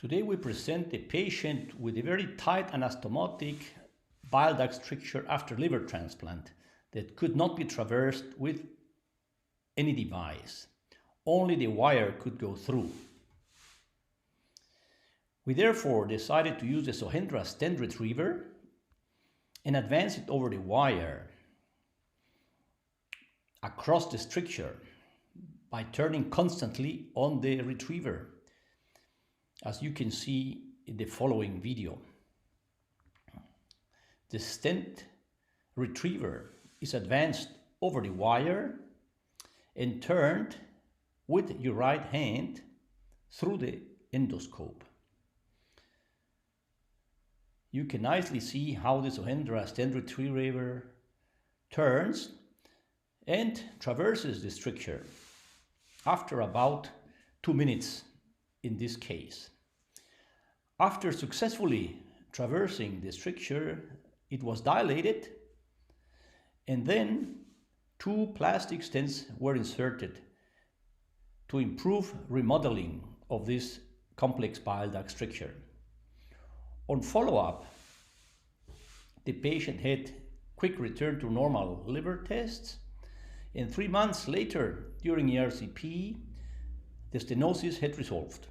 Today we present a patient with a very tight anastomotic bile duct stricture after liver transplant that could not be traversed with any device. Only the wire could go through. We therefore decided to use the Sohendra stent retriever and advance it over the wire across the stricture by turning constantly on the retriever, as you can see in the following video. The stent retriever is advanced over the wire and turned with your right hand through the endoscope. You can nicely see how the Sohendra stent retriever turns and traverses the stricture after about 2 minutes in this case. After successfully traversing the stricture, it was dilated, and then 2 plastic stents were inserted to improve remodeling of this complex bile duct stricture. On follow-up, the patient had quick return to normal liver tests, and 3 months later, during ERCP, the stenosis had resolved.